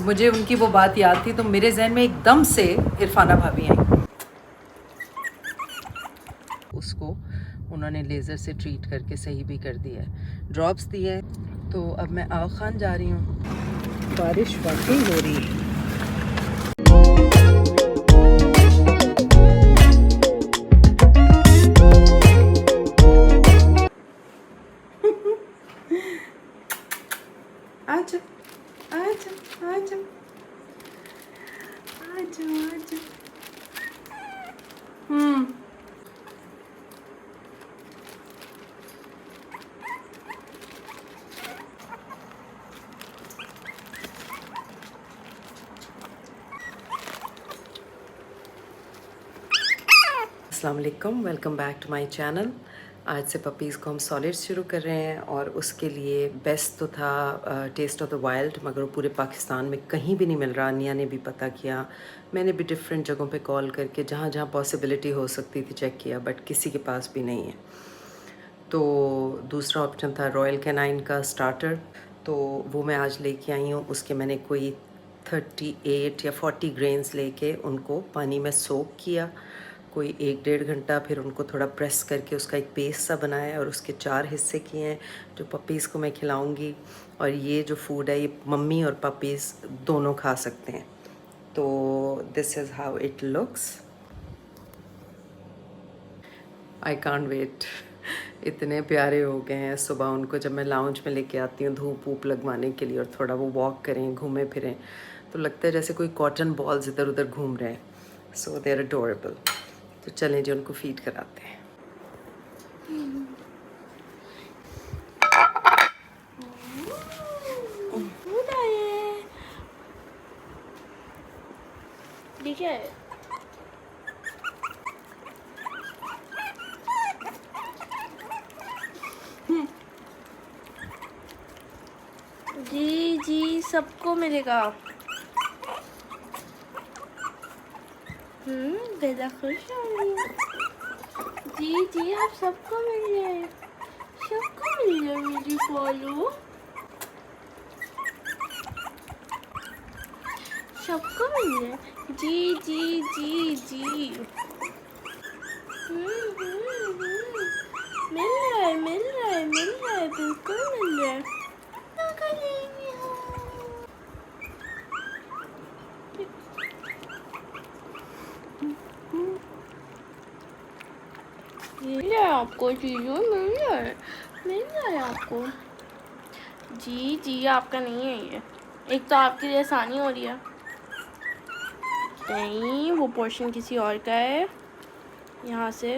मुझे उनकी वो बात याद थी तो मेरे जहन में एकदम से इरफाना भाभी आई। उसको उन्होंने लेज़र से ट्रीट करके सही भी कर दिया है, ड्रॉप्स दिए हैं। तो अब मैं आओ खान जा रही हूँ। बारिश वाकई हो रही है। आजा आजा आजा आजा आजा। अस्सलाम वालेकुम, welcome back to my channel. आज से पपीज़ को हम सॉलिड शुरू कर रहे हैं और उसके लिए बेस्ट तो था टेस्ट ऑफ द वाइल्ड, मगर वो पूरे पाकिस्तान में कहीं भी नहीं मिल रहा। निया ने भी पता किया, मैंने भी डिफरेंट जगहों पे कॉल करके जहाँ जहाँ पॉसिबिलिटी हो सकती थी चेक किया, बट किसी के पास भी नहीं है। तो दूसरा ऑप्शन था रॉयल कैनाइन का स्टार्टर, तो वो मैं आज लेके आई हूँ। उसके मैंने कोई 38 या 40 ग्रेन्स लेके उनको पानी में सोक किया कोई 1-1.5 घंटा, फिर उनको थोड़ा प्रेस करके उसका एक पेस्ट सा बनाया और उसके 4 हिस्से किए हैं जो पपीज़ को मैं खिलाऊंगी। और ये जो फूड है ये मम्मी और पपीज़ दोनों खा सकते हैं। तो this is how it looks. I can't wait, इतने प्यारे हो गए हैं। सुबह उनको जब मैं लाउंज में लेके आती हूँ धूप वूप लगवाने के लिए और थोड़ा वो वॉक करें, घूमें फिरें, तो लगता है जैसे कोई कॉटन बॉल्स इधर उधर घूम रहे हैं। सो दे आर अडोरेबल। तो चलें जी उनको फीड कराते हैं। देखिए जी जी सबको मिलेगा। बेटा खुश हो रही है। जी जी आप सबको मिल जाए, सबको मिल जाए मेरी फॉलो, सबको मिल जाए। जी जी जी जी मिल रहा है मिल रहा है मिल रहा है, बिल्कुल मिल रहा है। क्या करेंगे मिल रहा है आपको, चीज़ों मिल रहा है आपको। जी जी आपका नहीं है ये, एक तो आपके लिए आसानी हो रही है, नहीं वो पोर्शन किसी और का है। यहाँ से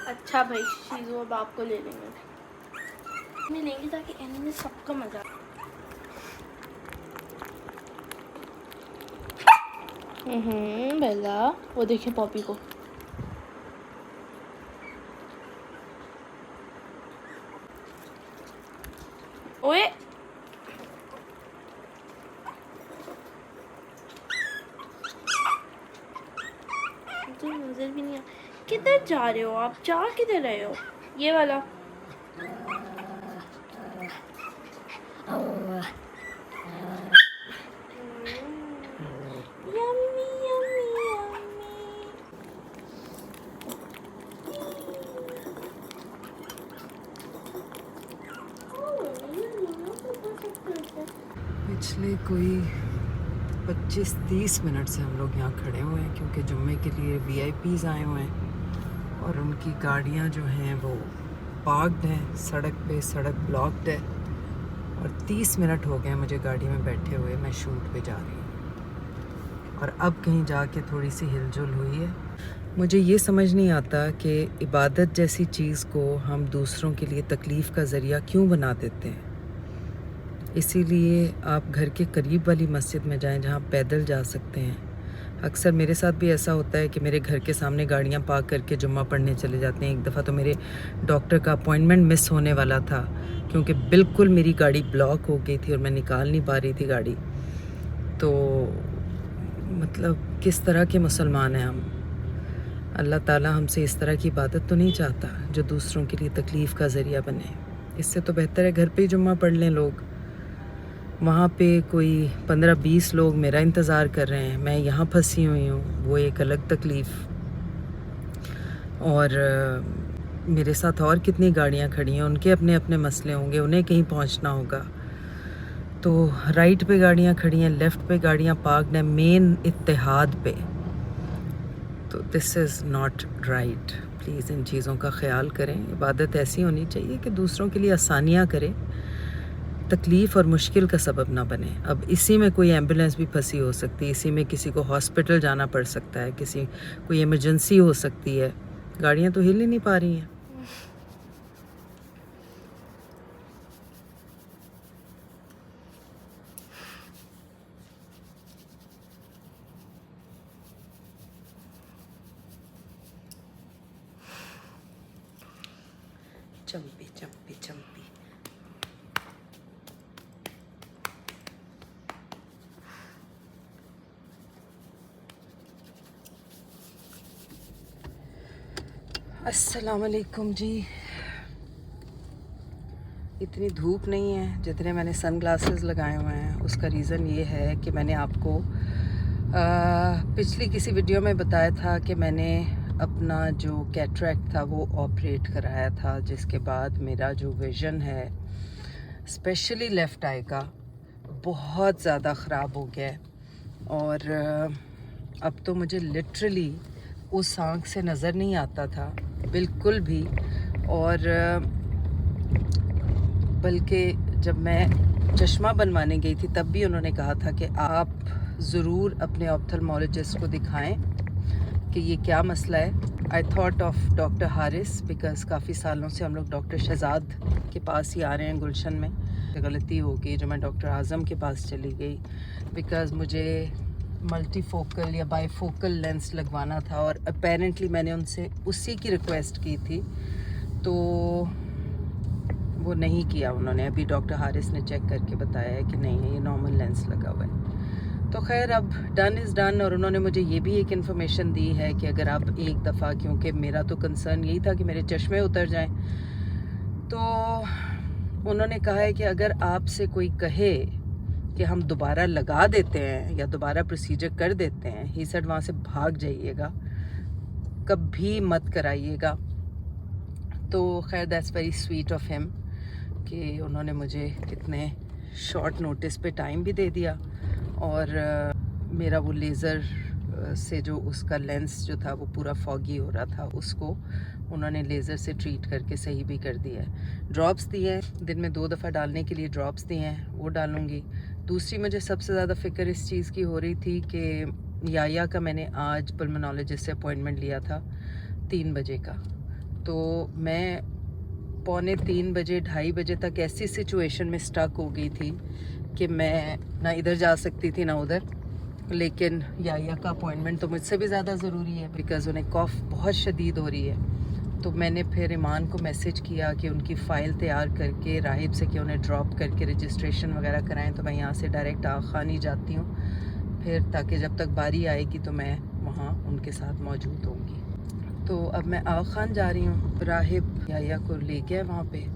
अच्छा भाई चीज़ों अब आपको ले लेंगे ताकि एंड में सबका मज़ा। बेला वो देखिए पॉपी को, ओए तो नजर भी नहीं आ। किधर जा रहे हो आप, जा किधर रहे हो? ये वाला यम्मी यम्मी यम्मी। पिछले कोई 25-30 मिनट से हम लोग यहाँ खड़े हुए हैं क्योंकि जुम्मे के लिए VIPs आए हुए हैं और उनकी गाड़ियाँ जो हैं वो पार्क्ड हैं सड़क पे, सड़क ब्लॉक्ड है। और 30 मिनट हो गए मुझे गाड़ी में बैठे हुए, मैं शूट पे जा रही हूँ और अब कहीं जाके थोड़ी सी हिलजुल हुई है। मुझे ये समझ नहीं आता कि इबादत जैसी चीज़ को हम दूसरों के लिए तकलीफ़ का ज़रिया क्यों बना देते हैं। इसीलिए आप घर के करीब वाली मस्जिद में जाएं जहां पैदल जा सकते हैं। अक्सर मेरे साथ भी ऐसा होता है कि मेरे घर के सामने गाड़ियां पार्क करके जुम्मा पढ़ने चले जाते हैं। एक दफ़ा तो मेरे डॉक्टर का अपॉइंटमेंट मिस होने वाला था क्योंकि बिल्कुल मेरी गाड़ी ब्लॉक हो गई थी और मैं निकाल नहीं पा रही थी गाड़ी। तो मतलब किस तरह के मुसलमान हैं हम। अल्लाह ताला हमसे इस तरह की इबादत तो नहीं चाहता जो दूसरों के लिए तकलीफ़ का ज़रिया बने। इससे तो बेहतर है घर पे ही जुम्मा पढ़ लें लोग। वहाँ पे कोई 15-20 लोग मेरा इंतज़ार कर रहे हैं, मैं यहाँ फंसी हुई हूँ, वो एक अलग तकलीफ़। और मेरे साथ और कितनी गाड़ियाँ खड़ी हैं, उनके अपने अपने मसले होंगे, उन्हें कहीं पहुँचना होगा। तो राइट पे गाड़ियाँ खड़ी हैं, लेफ़्ट पे गाड़ियाँ पार्क्ड हैं, मेन इत्तेहाद पे। तो this is not right. Please इन चीज़ों का ख्याल करें। इबादत ऐसी होनी चाहिए कि दूसरों के लिए आसानियाँ करें, तकलीफ़ और मुश्किल का सबब ना बने। अब इसी में कोई एम्बुलेंस भी फंसी हो सकती है, इसी में किसी को हॉस्पिटल जाना पड़ सकता है, किसी कोई इमरजेंसी हो सकती है। गाड़ियाँ तो हिल ही नहीं पा रही हैं। चंपी चंपी चंपी। अस्सलाम वालेकुम जी। इतनी धूप नहीं है जितने मैंने सन ग्लासेस लगाए हुए हैं। उसका रीज़न ये है कि मैंने आपको पिछली किसी वीडियो में बताया था कि मैंने अपना जो कैटरैक्ट था वो ऑपरेट कराया था, जिसके बाद मेरा जो विज़न है स्पेशली लेफ़्ट आई का बहुत ज़्यादा ख़राब हो गया है। और अब तो मुझे लिटरली उस आँख से नज़र नहीं आता था बिल्कुल भी। और बल्कि जब मैं चश्मा बनवाने गई थी तब भी उन्होंने कहा था कि आप ज़रूर अपने ऑप्थल्मोलॉजिस्ट को दिखाएं कि ये क्या मसला है। I thought of doctor Haris, because काफ़ी सालों से हम लोग डॉक्टर शहजाद के पास ही आ रहे हैं गुलशन में। गलती हो गई जो मैं डॉक्टर आज़म के पास चली गई, बिकॉज़ मुझे मल्टीफोकल या बाईफोकल लेंस लगवाना था और अपेरेंटली मैंने उनसे उसी की रिक्वेस्ट की थी, तो वो नहीं किया उन्होंने। अभी डॉक्टर हारिस ने चेक करके बताया है कि नहीं है, ये नॉर्मल लेंस लगा हुआ है। तो खैर अब डन इज़ डन। और उन्होंने मुझे ये भी एक इन्फॉर्मेशन दी है कि अगर आप एक दफ़ा, क्योंकि मेरा तो कंसर्न यही था कि मेरे चश्मे उतर जाएं, तो उन्होंने कहा है कि अगर आपसे कोई कहे कि हम दोबारा लगा देते हैं या दोबारा प्रोसीजर कर देते हैं, ही सेड वहाँ से भाग जाइएगा, कभी मत कराइएगा। तो खैर that's very sweet of him कि उन्होंने मुझे इतने शॉर्ट नोटिस पे टाइम भी दे दिया। और मेरा वो लेज़र से जो उसका लेंस जो था वो पूरा फॉगी हो रहा था, उसको उन्होंने लेज़र से ट्रीट करके सही भी कर दिया है। ड्रॉप्स दिए हैं, दिन में 2 दफ़ा डालने के लिए ड्रॉप्स दिए हैं, वो डालूँगी। दूसरी मुझे सबसे ज़्यादा फ़िक्र इस चीज़ की हो रही थी कि याया का मैंने आज पल्मोनोलॉजिस्ट से अपॉइंटमेंट लिया था 3 बजे का। तो मैं 2:45 बजे 2:30 बजे तक ऐसी सिचुएशन में स्टक हो गई थी कि मैं ना इधर जा सकती थी ना उधर। लेकिन याया का अपॉइंटमेंट तो मुझसे भी ज़्यादा ज़रूरी है, बिकॉज़ उन्हें कॉफ़ बहुत शदीद हो रही है। तो मैंने फिर ईमान को मैसेज किया कि उनकी फ़ाइल तैयार करके राहिब से कि उन्हें ड्रॉप करके रजिस्ट्रेशन वगैरह कराएं। तो मैं यहाँ से डायरेक्ट आगा खान ही जाती हूँ फिर, ताकि जब तक बारी आएगी तो मैं वहाँ उनके साथ मौजूद होंगी। तो अब मैं आगा खान जा रही हूँ। राहिब याया को ले गया वहाँ पे,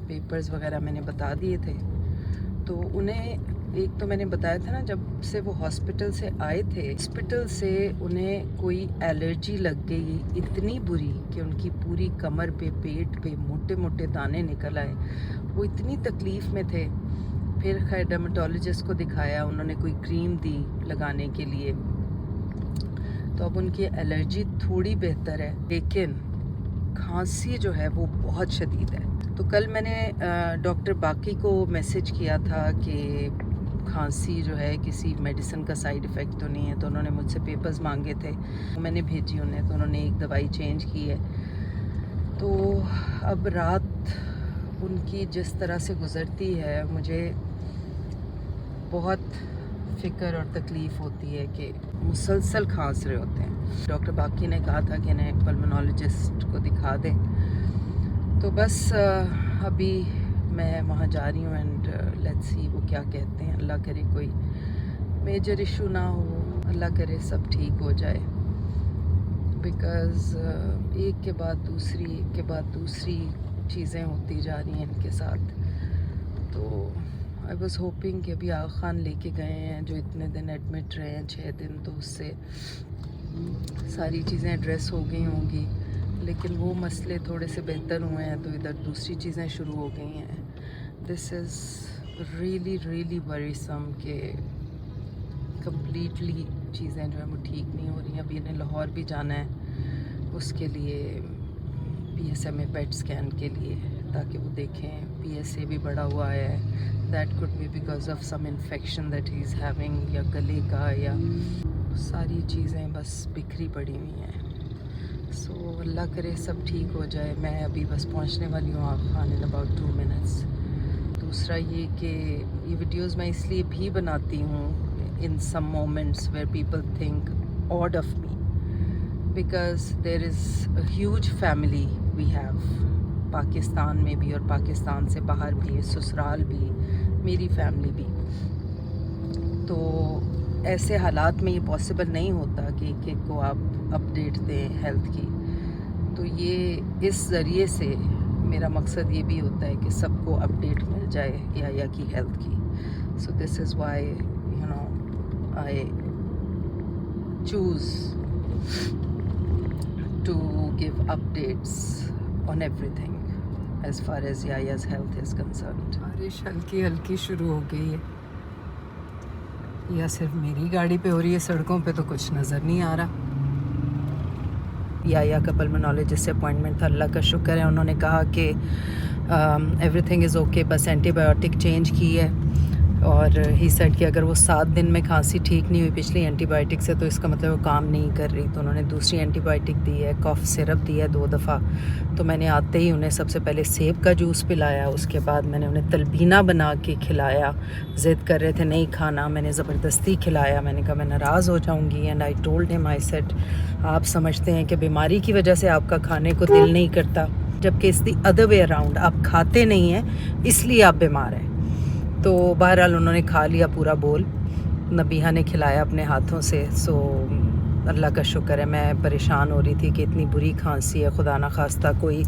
पेपर्स वगैरह मैंने बता दिए थे। तो उन्हें एक तो मैंने बताया था ना, जब से वो हॉस्पिटल से आए थे, हॉस्पिटल से उन्हें कोई एलर्जी लग गई इतनी बुरी कि उनकी पूरी कमर पे, पेट पे मोटे मोटे दाने निकल आए। वो इतनी तकलीफ़ में थे। फिर खैर डर्मेटोलॉजिस्ट को दिखाया, उन्होंने कोई क्रीम दी लगाने के लिए। तो अब उनकी एलर्जी थोड़ी बेहतर है, लेकिन खांसी जो है वो बहुत शदीद है। तो कल मैंने डॉक्टर बाकी को मैसेज किया था कि खांसी जो है किसी मेडिसिन का साइड इफ़ेक्ट तो नहीं है। तो उन्होंने मुझसे पेपर्स मांगे थे, तो मैंने भेजी उन्हें। तो उन्होंने एक दवाई चेंज की है। तो अब रात उनकी जिस तरह से गुज़रती है, मुझे बहुत फ़िक्र और तकलीफ़ होती है कि मुसलसल खांस रहे होते हैं। डॉक्टर बाकी ने कहा था कि इन्हें पल्मोनोलॉजिस्ट को दिखा दें। तो बस अभी मैं वहाँ जा रही हूँ एंड लेट्स सी वो क्या कहते हैं। अल्लाह करे कोई मेजर इशू ना हो, अल्लाह करे सब ठीक हो जाए। बिकॉज़ एक के बाद दूसरी चीज़ें होती जा रही हैं इनके साथ। तो आई वॉज़ होपिंग कि अभी आगा खान लेके गए हैं जो इतने दिन एडमिट रहे हैं 6 दिन, तो उससे सारी चीज़ें एड्रेस हो गई होंगी, लेकिन वो मसले थोड़े से बेहतर हुए हैं तो इधर दूसरी चीज़ें शुरू हो गई हैं। This is really really worrisome कि कम्प्लीटली चीज़ें जो हैं वो ठीक नहीं हो रही। अभी इन्हें लाहौर भी जाना है उसके लिए PSMA पेट स्कैन के लिए, ताकि वो देखें। PSA भी बढ़ा हुआ है, that could be because of some infection that he is having, या गले का, या सारी चीज़ें बस बिखरी पड़ी हुई हैं। सो अल्लाह करे सब ठीक हो जाए। मैं अभी बस पहुंचने वाली हूँ आगा खान इन अबाउट 2 मिनट्स। दूसरा ये कि ये वीडियोस मैं इसलिए भी बनाती हूँ in some moments where people think odd of me, because there is a huge family we have, Pakistan में भी और पाकिस्तान से बाहर भी, ससुराल भी, मेरी फैमिली भी। तो ऐसे हालात में ये पॉसिबल नहीं होता कि एक को आप अपडेट दें हेल्थ की। तो ये इस ज़रिए से मेरा मकसद ये भी होता है कि सबको अपडेट मिल जाए या की हेल्थ की। So this is why you know I choose to give updates on everything as far as याया's हेल्थ इज़ कंसर्न्ड। बारिश हल्की हल्की शुरू हो गई है, या सिर्फ मेरी गाड़ी पे हो रही है, सड़कों पे तो कुछ नज़र नहीं आ रहा। या का पल्मोनोलॉजिस्ट से अपॉइंटमेंट था, अल्लाह का शुक्र है उन्होंने कहा कि एवरीथिंग इज़ ओके, बस एंटीबायोटिक चेंज की है। और ही सेड कि अगर वो 7 दिन में खांसी ठीक नहीं हुई पिछली एंटीबायोटिक से तो इसका मतलब वो काम नहीं कर रही। तो उन्होंने दूसरी एंटीबायोटिक दी है, कफ सिरप दी है 2 दफ़ा। तो मैंने आते ही उन्हें सबसे पहले सेब का जूस पिलाया, उसके बाद मैंने उन्हें तलबीना बना के खिलाया। ज़िद कर रहे थे नहीं खाना, मैंने ज़बरदस्ती खिलाया। मैंने कहा मैं नाराज़ हो जाऊँगी, and I told him, I said आप समझते हैं कि बीमारी की वजह से आपका खाने को दिल नहीं करता, जबकि it's the other way around, आप खाते नहीं हैं इसलिए आप बीमार हैं। तो बहरहाल उन्होंने खा लिया पूरा बोल, नबीहा ने खिलाया अपने हाथों से। सो अल्लाह का शुक्र है। मैं परेशान हो रही थी कि इतनी बुरी खांसी है, खुदा ना खास्ता कोई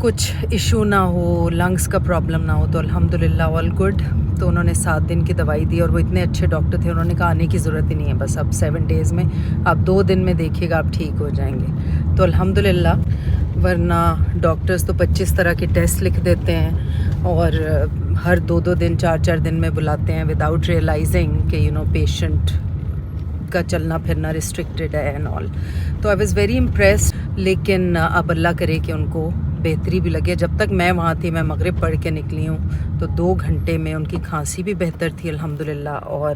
कुछ इशू ना हो, लंग्स का प्रॉब्लम ना हो। तो अल्हम्दुलिल्लाह ऑल गुड। तो उन्होंने 7 दिन की दवाई दी और वो इतने अच्छे डॉक्टर थे, उन्होंने कहा आने की ज़रूरत ही नहीं है, बस अब 7 डेज़ में आप 2 दिन में देखिएगा आप ठीक हो जाएंगे। तो अल्हम्दुलिल्लाह, वरना डॉक्टर्स तो 25 तरह के टेस्ट लिख देते हैं और हर 2-2 दिन 4-4 दिन में बुलाते हैं विदाउट रियलाइजिंग कि यू नो पेशेंट का चलना फिरना रिस्ट्रिक्टेड है एंड ऑल। तो आई वाज़ वेरी इम्प्रेस्ड। लेकिन अब अल्लाह करे कि उनको बेहतरी भी लगे। जब तक मैं वहाँ थी, मैं मगरिब पढ़ के निकली हूँ, तो 2 घंटे में उनकी खांसी भी बेहतर थी अल्हम्दुलिल्लाह, और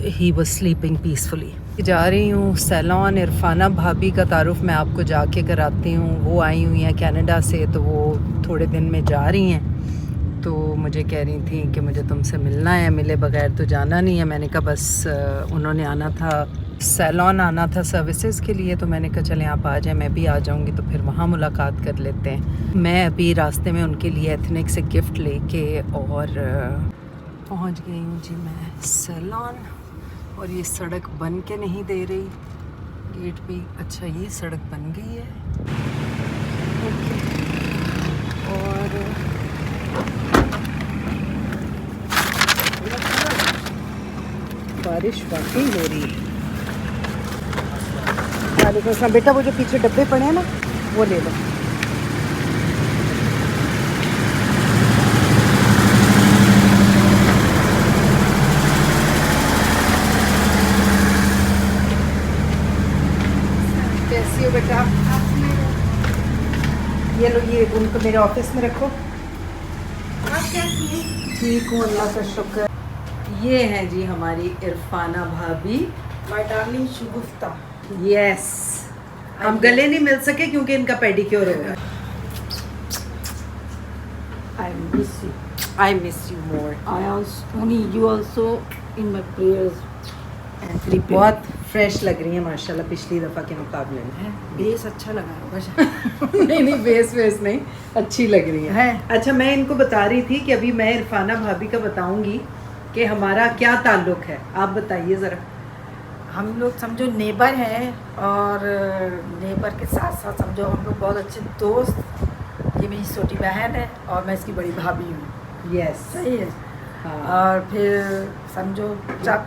ही वाज स्लीपिंग पीसफुली। जा रही हूँ सैलॉन। इरफाना भाभी का तारुफ मैं आपको जाके कराती हूँ। वो आई हुई हैं कनाडा से, तो वो थोड़े दिन में जा रही हैं। तो मुझे कह रही थी कि मुझे तुमसे मिलना है, मिले बगैर तो जाना नहीं है। मैंने कहा बस उन्होंने आना था, सैलॉन आना था सर्विसेज के लिए, तो मैंने कहा चलें आप आ जाएं, मैं भी आ जाऊंगी, तो फिर वहाँ मुलाकात कर लेते हैं। मैं अभी रास्ते में उनके लिए एथनिक से गिफ्ट लेके और पहुँच गई हूँ जी मैं सैलॉन। और ये सड़क बन के नहीं दे रही, गेट भी। अच्छा ये सड़क बन गई है, ओके। और बारिश वाकई हो रही है। वालेकुम अस्सलाम। बेटा वो जो पीछे डब्बे पड़े हैं ना, वो ले लो। कैसी हो बेटा? ये लो, ये उनको मेरे ऑफिस में रखो। ठीक हूँ अल्लाह का शुक्र। ये हैं जी हमारी इरफाना भाभी, माय डार्लिंग शगुफ्ता। यस। हम गले नहीं मिल सके क्योंकि इनका पेडिक्योर हो गया। I miss you. I miss you more. I also need you also in my prayers and prepare. बहुत फ्रेश लग रही है माशाल्लाह पिछली दफ़ा के मुकाबले में। बेस अच्छा लगा है बस। नहीं बेस नहीं, अच्छी लग रही है। अच्छा मैं इनको बता रही थी कि अभी मैं इरफाना भाभी का बताऊंगी कि हमारा क्या ताल्लुक है। आप बताइए ज़रा। हम लोग समझो नेबर हैं, और नेबर के साथ साथ समझो हम लोग बहुत अच्छे दोस्त ये मेरी छोटी बहन है और मैं इसकी बड़ी भाभी हूँ। यस। सही है। हाँ। और फिर समझो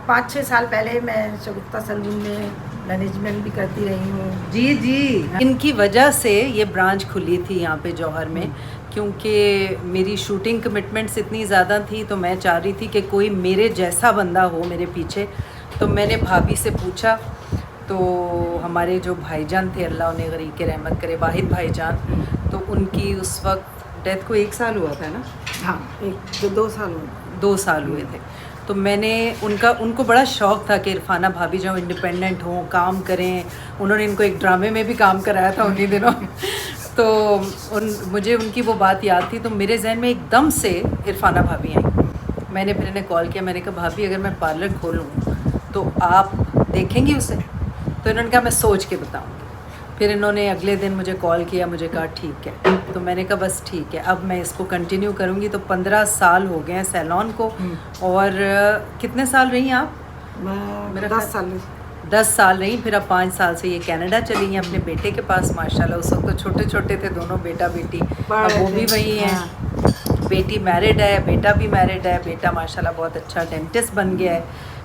5-6 साल पहले मैं शगुफ्ता सैलून में मैनेजमेंट भी करती रही हूँ। जी जी, इनकी वजह से ये ब्रांच खुली थी यहाँ पे जौहर में, क्योंकि मेरी शूटिंग कमिटमेंट्स इतनी ज़्यादा थी, तो मैं चाह रही थी कि कोई मेरे जैसा बंदा हो मेरे पीछे। तो मैंने भाभी से पूछा, तो हमारे जो भाईजान थे, अल्लाह उन्हें गरीक रहमत करे, वाहिद भाईजान, तो उनकी उस वक्त डेथ को 1 साल हुआ था ना? हाँ, 2 साल हुए। 2 साल हुए थे। तो मैंने उनको बड़ा शौक़ था कि इरफाना भाभी जो इंडिपेंडेंट हों, काम करें। उन्होंने इनको एक ड्रामे में भी काम कराया था उन्हीं दिनों। तो मुझे उनकी वो बात याद थी, तो मेरे जहन में एकदम से इरफाना भाभी आई। मैंने फिर इन्हें कॉल किया, मैंने कहा भाभी अगर मैं पार्लर खोलूँ तो आप देखेंगी उसे? तो इन्होंने कहा मैं सोच के बताऊँगी। फिर इन्होंने अगले दिन मुझे कॉल किया, मुझे कहा ठीक है। तो मैंने कहा बस ठीक है, अब मैं इसको कंटिन्यू करूँगी। तो 15 साल हो गए हैं सैलून को। और कितने साल रही आप? मैं 10 साल। 10 साल रही। फिर अब 5 साल से ये कनाडा चली हैं अपने बेटे के पास, माशाल्लाह। उस वक्त तो छोटे छोटे थे दोनों, बेटा बेटी, अब वो भी वही हैं। बेटी मैरिड है, बेटा भी मैरिड है। बेटा माशाल्लाह बहुत अच्छा डेंटिस्ट बन गया है,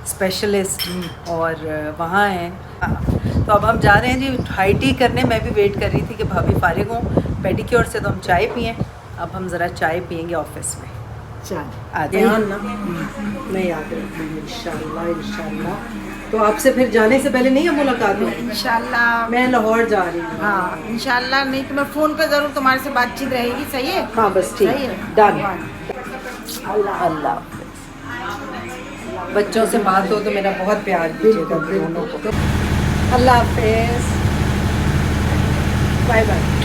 स्पेशलिस्ट, और वहाँ हैं। तो अब हम जा रहे हैं जी हाई टी करने। मैं भी वेट कर रही थी कि भाभी फारिग हों पेडिक्योर से, तो हम चाय पिएँ। अब हम ज़रा चाय पियेंगे ऑफिस में। ध्यान ना, मैं याद रखूँगी इंशाल्लाह इंशाल्लाह। तो आपसे फिर जाने से पहले नहीं है मुलाकात हो? इंशाल्लाह। मैं लाहौर जा रही हूँ। हाँ इंशाल्लाह, नहीं तो मैं फ़ोन पे ज़रूर तुम्हारे से बातचीत रहेगी। सही है? हाँ बस ठीक सही है, है। डन। अल्लाह अल्लाह हाफ़िज़। बच्चों से बात हो तो मेरा बहुत प्यार कीजिएगा दोनों को। अल्लाह हाफ़िज़, बाय बाय।